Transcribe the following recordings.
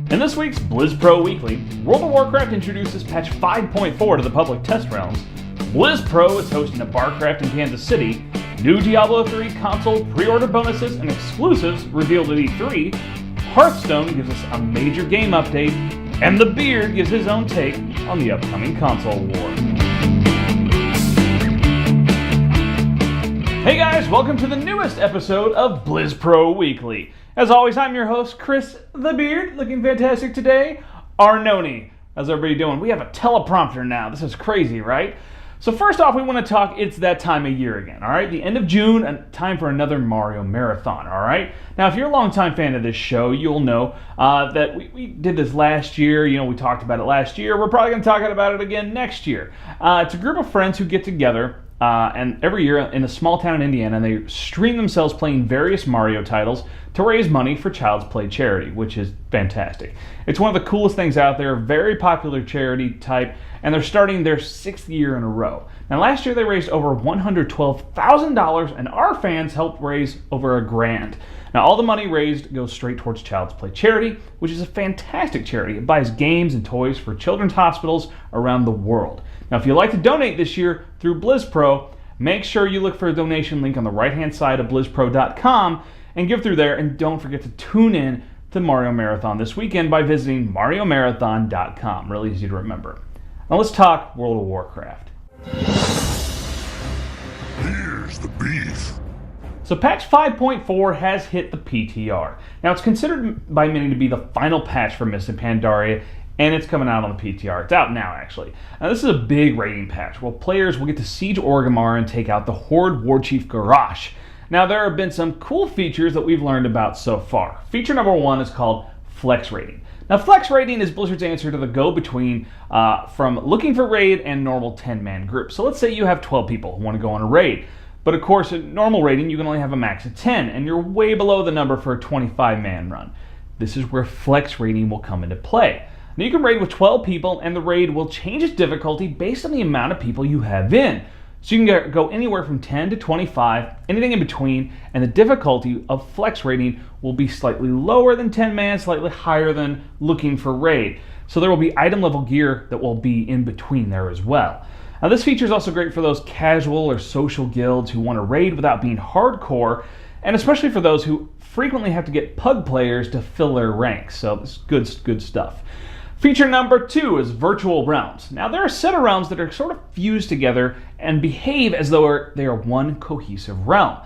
In this week's BlizzPro Weekly, World of Warcraft introduces patch 5.4 to the public test realms, BlizzPro is hosting a Barcraft in Kansas City, new Diablo 3 console pre-order bonuses and exclusives revealed at E3, Hearthstone gives us a major game update, and the Beard gives his own take on the upcoming console war. Hey guys, welcome to the newest episode of BlizzPro Weekly. As always, I'm your host, Chris the Beard, looking fantastic today. Arnoni, how's everybody doing? We have a teleprompter now. This is crazy, right? So first off, we want to talk, it's that time of year again, all right? The end of June, and time for another Mario Marathon, all right? Now, if you're a longtime fan of this show, you'll know that we did this last year. You know, we talked about it last year. We're probably going to talk about it again next year. It's a group of friends who get together and every year in a small town in Indiana, and they stream themselves playing various Mario titles to raise money for Child's Play charity, which is fantastic. It's one of the coolest things out there, very popular charity type, and they're starting their 6th year in a row. Now last year they raised over $112,000, and our fans helped raise over $1,000. Now all the money raised goes straight towards Child's Play charity, which is a fantastic charity. It buys games and toys for children's hospitals around the world. Now if you'd like to donate this year through BlizzPro, make sure you look for a donation link on the right-hand side of BlizzPro.com and give through there, and don't forget to tune in to Mario Marathon this weekend by visiting MarioMarathon.com. Really easy to remember. Now let's talk World of Warcraft. Here's the beef. So patch 5.4 has hit the PTR. Now it's considered by many to be the final patch for Mists of Pandaria, and it's coming out on the PTR. It's out now, actually. Now this is a big raiding patch. Well, players will get to siege Orgrimmar and take out the Horde Warchief Garrosh. Now there have been some cool features that we've learned about so far. Feature number 1 is called Flex Raiding. Now Flex Raiding is Blizzard's answer to the go-between from looking for raid and normal 10-man groups. So let's say you have 12 people who want to go on a raid. But of course, in normal raiding, you can only have a max of 10, and you're way below the number for a 25-man run. This is where Flex Raiding will come into play. Now you can raid with 12 people, and the raid will change its difficulty based on the amount of people you have in. So you can go anywhere from 10 to 25, anything in between, and the difficulty of Flex Raiding will be slightly lower than 10-man, slightly higher than looking for raid. So there will be item level gear that will be in between there as well. Now this feature is also great for those casual or social guilds who want to raid without being hardcore, and especially for those who frequently have to get pug players to fill their ranks. So this is good stuff. Feature number 2 is Virtual Realms. Now there are a set of realms that are sort of fused together and behave as though they are one cohesive realm.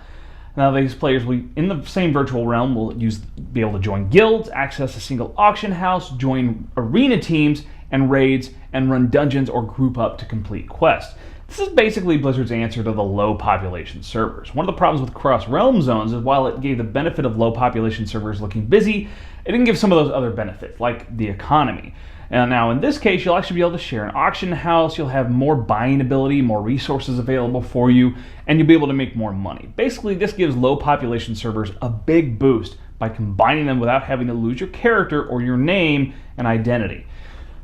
Now these players in the same virtual realm will be able to join guilds, access a single auction house, join arena teams and raids, and run dungeons or group up to complete quests. This is basically Blizzard's answer to the low population servers. One of the problems with cross-realm zones is while it gave the benefit of low population servers looking busy, it didn't give some of those other benefits, like the economy. And now in this case, you'll actually be able to share an auction house, you'll have more buying ability, more resources available for you, and you'll be able to make more money. Basically, this gives low population servers a big boost by combining them without having to lose your character or your name and identity.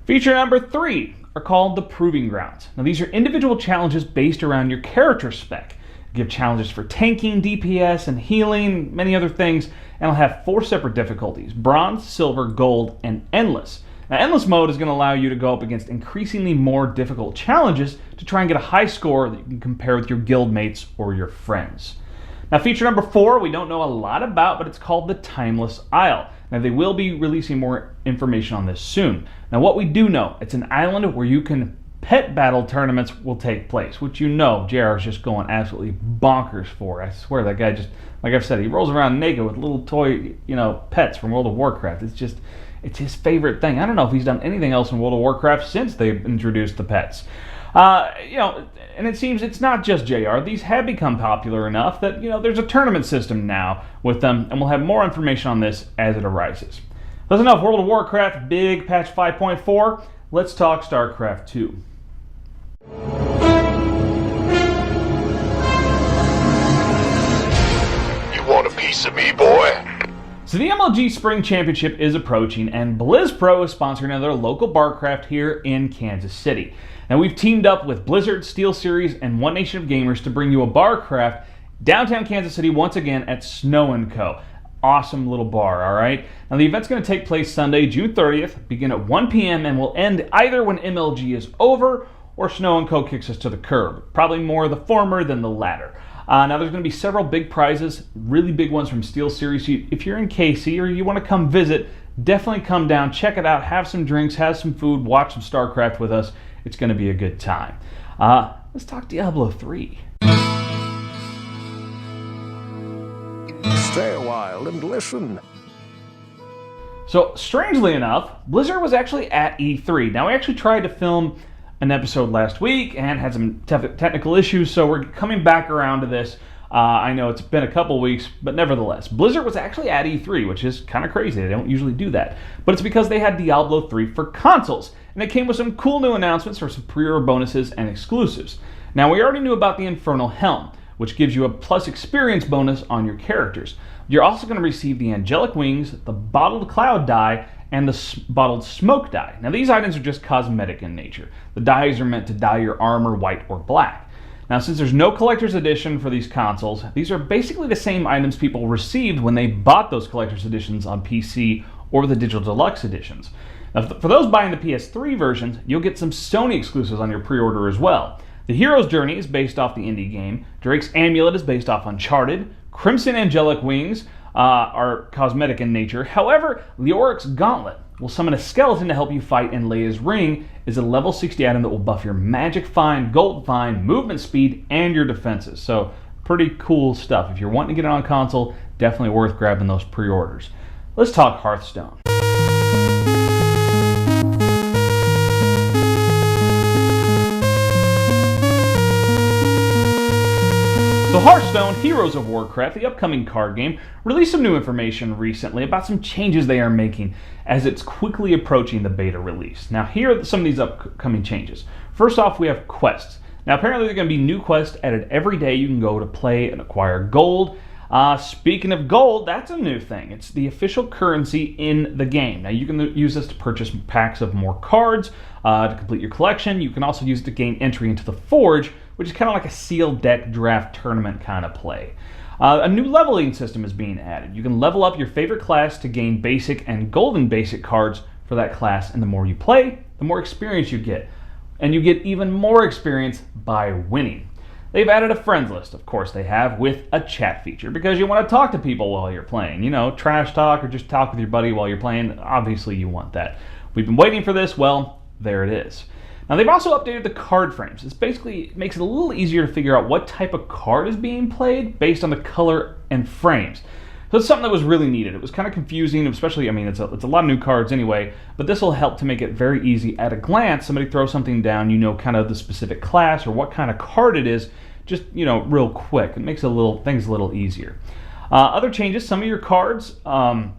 Feature number 3 are called the Proving Grounds. Now these are individual challenges based around your character spec. Give challenges for tanking, DPS, and healing, many other things, and it'll have 4 separate difficulties: Bronze, Silver, Gold, and Endless. Now Endless mode is going to allow you to go up against increasingly more difficult challenges to try and get a high score that you can compare with your guild mates or your friends. Now feature number 4 we don't know a lot about, but it's called the Timeless Isle. Now they will be releasing more information on this soon. Now what we do know, it's an island where you can pet battle tournaments will take place, which you know JR is just going absolutely bonkers for. I swear that guy just, like I've said, he rolls around naked with little toy, pets from World of Warcraft. It's his favorite thing. I don't know if he's done anything else in World of Warcraft since they've introduced the pets. And it seems it's not just JR. These have become popular enough that, there's a tournament system now with them, and we'll have more information on this as it arises. That's enough World of Warcraft, big patch 5.4. Let's talk StarCraft 2. You want a piece of me, boy? So the MLG Spring Championship is approaching, and BlizzPro is sponsoring another local Barcraft here in Kansas City. Now we've teamed up with Blizzard, SteelSeries, and One Nation of Gamers to bring you a Barcraft downtown Kansas City once again at Snow & Co. awesome little bar, all right? Now, the event's going to take place Sunday, June 30th, begin at 1 p.m., and will end either when MLG is over or Snow & Co. kicks us to the curb. Probably more the former than the latter. Now, there's going to be several big prizes, really big ones from SteelSeries. If you're in KC or you want to come visit, definitely come down, check it out, have some drinks, have some food, watch some StarCraft with us. It's going to be a good time. Let's talk Diablo 3. Stay a while and listen. So, strangely enough, Blizzard was actually at E3. Now, we actually tried to film an episode last week and had some technical issues, so we're coming back around to this. I know it's been a couple weeks, but nevertheless, Blizzard was actually at E3, which is kind of crazy. They don't usually do that. But it's because they had Diablo 3 for consoles, and it came with some cool new announcements for some pre-order bonuses and exclusives. Now, we already knew about the Infernal Helm, which gives you a plus experience bonus on your characters. You're also going to receive the Angelic Wings, the Bottled Cloud die, and the Bottled Smoke die. Now, these items are just cosmetic in nature. The dies are meant to dye your armor white or black. Now, since there's no collector's edition for these consoles, these are basically the same items people received when they bought those collector's editions on PC or the Digital Deluxe editions. Now, for those buying the PS3 versions, you'll get some Sony exclusives on your pre-order as well. The Hero's Journey is based off the indie game, Drake's Amulet is based off Uncharted, Crimson Angelic Wings are cosmetic in nature. However, Leoric's Gauntlet will summon a skeleton to help you fight, and Leia's Ring is a level 60 item that will buff your magic find, gold find, movement speed, and your defenses. So, pretty cool stuff. If you're wanting to get it on console, definitely worth grabbing those pre-orders. Let's talk Hearthstone. So Hearthstone, Heroes of Warcraft, the upcoming card game, released some new information recently about some changes they are making as it's quickly approaching the beta release. Now, here are some of these upcoming changes. First off, we have quests. Now, apparently there are going to be new quests added every day. You can go to play and acquire gold. Speaking of gold, that's a new thing. It's the official currency in the game. Now, you can use this to purchase packs of more cards, to complete your collection. You can also use it to gain entry into the Forge, which is kind of like a sealed deck draft tournament kind of play. A new leveling system is being added. You can level up your favorite class to gain basic and golden basic cards for that class, and the more you play, the more experience you get. And you get even more experience by winning. They've added a friends list, of course they have, with a chat feature, because you want to talk to people while you're playing. You know, trash talk or just talk with your buddy while you're playing. Obviously you want that. We've been waiting for this. Well, there it is. Now, they've also updated the card frames. This basically makes it a little easier to figure out what type of card is being played based on the color and frames. So it's something that was really needed. It was kind of confusing, especially, I mean, it's a lot of new cards anyway, but this will help to make it very easy. At a glance, somebody throws something down, you know kind of the specific class or what kind of card it is, just, you know, real quick. It makes things a little easier. Other changes, some of your cards, now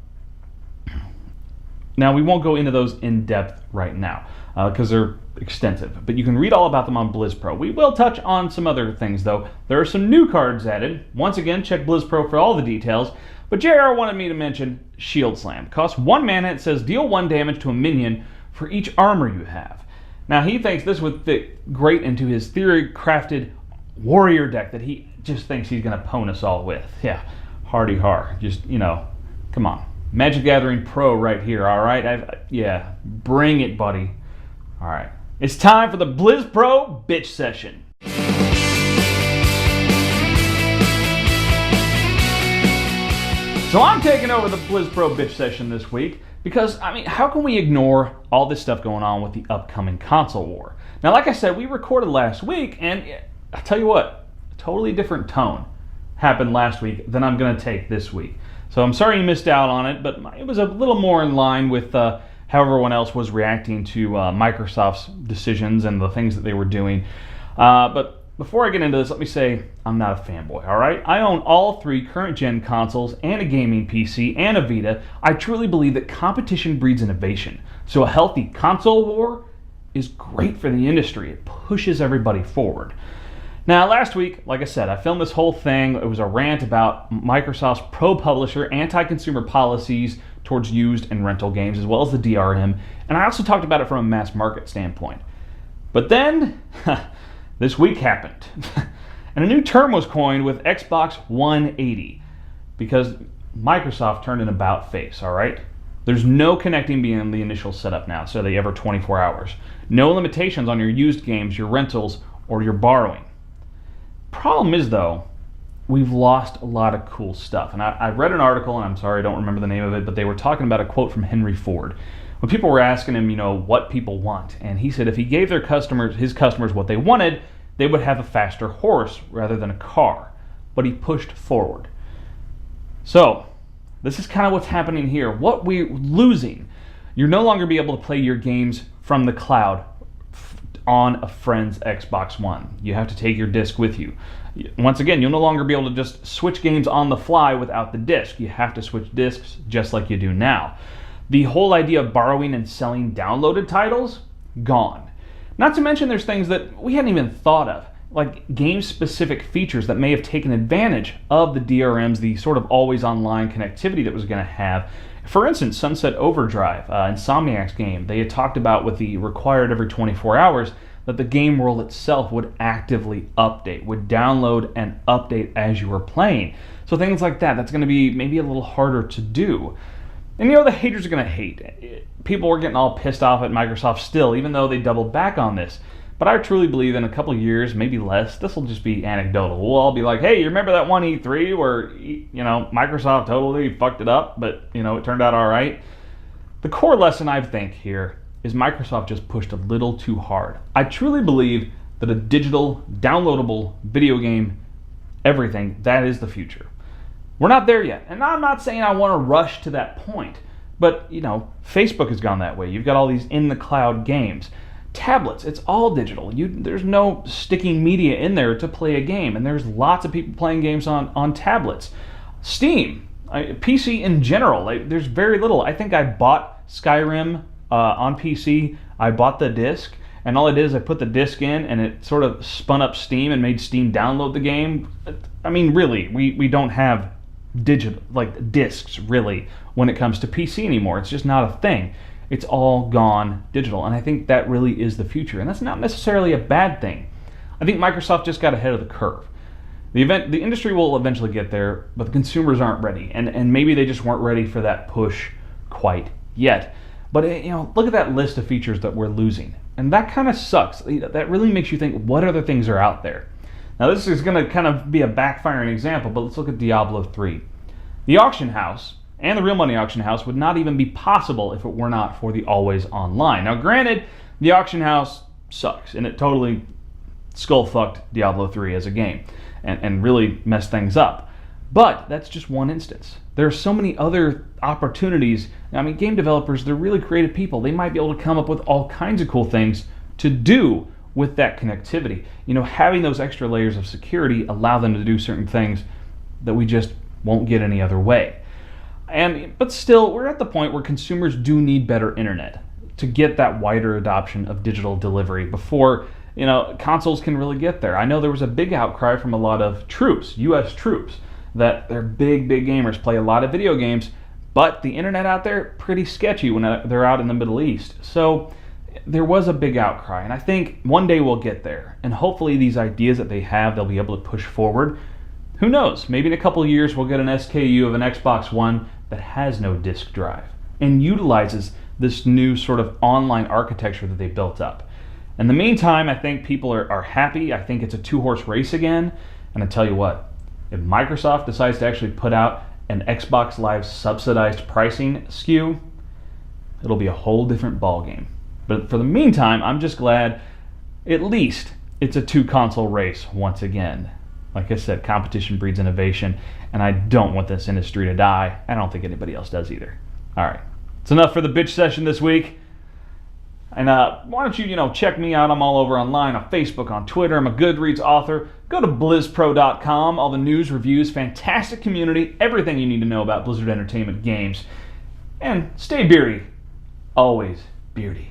we won't go into those in depth right now because they're extensive, but you can read all about them on BlizzPro. We will touch on some other things though. There are some new cards added. Once again, check BlizzPro for all the details, but JR wanted me to mention Shield Slam. Costs 1 mana. It says deal 1 damage to a minion for each armor you have. Now, he thinks this would fit great into his theory-crafted warrior deck that he just thinks he's going to pwn us all with. Yeah, hardy har. Just, you know, come on. Magic Gathering Pro right here, all right? Yeah, bring it, buddy. All right. It's time for the BlizzPro bitch session. So I'm taking over the BlizzPro bitch session this week because, I mean, how can we ignore all this stuff going on with the upcoming console war? Now, like I said, we recorded last week, and I'll tell you what, a totally different tone happened last week than I'm going to take this week. So I'm sorry you missed out on it, but it was a little more in line with how everyone else was reacting to Microsoft's decisions and the things that they were doing. But before I get into this, let me say I'm not a fanboy, all right? I own all 3 current-gen consoles and a gaming PC and a Vita. I truly believe that competition breeds innovation. So a healthy console war is great for the industry. It pushes everybody forward. Now, last week, like I said, I filmed this whole thing. It was a rant about Microsoft's pro-publisher, anti-consumer policies towards used and rental games, as well as the DRM, and I also talked about it from a mass market standpoint. But then, this week happened, and a new term was coined with Xbox 180, because Microsoft turned an about face, all right? There's no connecting beyond the initial setup now, so they ever 24 hours. No limitations on your used games, your rentals, or your borrowing. Problem is, though, we've lost a lot of cool stuff. And I read an article, and I'm sorry I don't remember the name of it, but they were talking about a quote from Henry Ford. When people were asking him, what people want, and he said if he gave his customers what they wanted, they would have a faster horse rather than a car. But he pushed forward. So, this is kind of what's happening here. What we're losing, you're no longer be able to play your games from the cloud on a friend's Xbox One. You have to take your disc with you. Once again, you'll no longer be able to just switch games on the fly without the disc. You have to switch discs just like you do now. The whole idea of borrowing and selling downloaded titles, gone. Not to mention there's things that we hadn't even thought of, like game-specific features that may have taken advantage of the DRMs, the sort of always-online connectivity that was going to have. For instance, Sunset Overdrive, Insomniac's game, they had talked about with the required every 24 hours that the game world itself would actively update, would download and update as you were playing. So things like that, that's going to be maybe a little harder to do. And the haters are going to hate. People were getting all pissed off at Microsoft still, even though they doubled back on this. But I truly believe in a couple of years, maybe less, this will just be anecdotal. We'll all be like, hey, you remember that one E3 where, Microsoft totally fucked it up, but, it turned out all right? The core lesson I think here is Microsoft just pushed a little too hard. I truly believe that a digital, downloadable video game, everything, that is the future. We're not there yet. And I'm not saying I want to rush to that point, but, Facebook has gone that way. You've got all these in-the-cloud games. Tablets, it's all digital. There's no sticking media in there to play a game, and there's lots of people playing games on tablets. Steam, PC in general, there's very little. I think I bought Skyrim on PC. I bought the disc, and all I did is I put the disc in, and it sort of spun up Steam and made Steam download the game. I mean, really, we don't have digital, discs, really, when it comes to PC anymore. It's just not a thing. It's all gone digital, and I think that really is the future, and that's not necessarily a bad thing. I think Microsoft just got ahead of the curve. The industry will eventually get there, but the consumers aren't ready, and maybe they just weren't ready for that push quite yet. But look at that list of features that we're losing, and that kind of sucks. That really makes you think, what other things are out there? Now, this is going to kind of be a backfiring example, but let's look at Diablo 3. The auction house and the real money auction house would not even be possible if it were not for the always online. Now, granted, the auction house sucks, and it totally skull-fucked Diablo 3 as a game, and really messed things up. But that's just one instance. There are so many other opportunities. I mean, game developers, they're really creative people. They might be able to come up with all kinds of cool things to do with that connectivity. Having those extra layers of security allow them to do certain things that we just won't get any other way. But still, we're at the point where consumers do need better internet to get that wider adoption of digital delivery before, consoles can really get there. I know there was a big outcry from a lot of troops, U.S. troops, that they're big gamers, play a lot of video games, but the internet out there, pretty sketchy when they're out in the Middle East. So there was a big outcry, and I think one day we'll get there. And hopefully these ideas that they have, they'll be able to push forward. Who knows? Maybe in a couple of years we'll get an SKU of an Xbox One that has no disk drive and utilizes this new sort of online architecture that they built up. In the meantime, I think people are happy. I think it's a two-horse race again. And I tell you what, if Microsoft decides to actually put out an Xbox Live subsidized pricing SKU, it'll be a whole different ballgame. But for the meantime, I'm just glad at least it's a two-console race once again. Like I said, competition breeds innovation, and I don't want this industry to die. I don't think anybody else does either. All right, it's enough for the bitch session this week. And why don't you, check me out. I'm all over online, on Facebook, on Twitter. I'm a Goodreads author. Go to BlizzPro.com. All the news, reviews, fantastic community, everything you need to know about Blizzard Entertainment games. And stay beardy. Always beardy.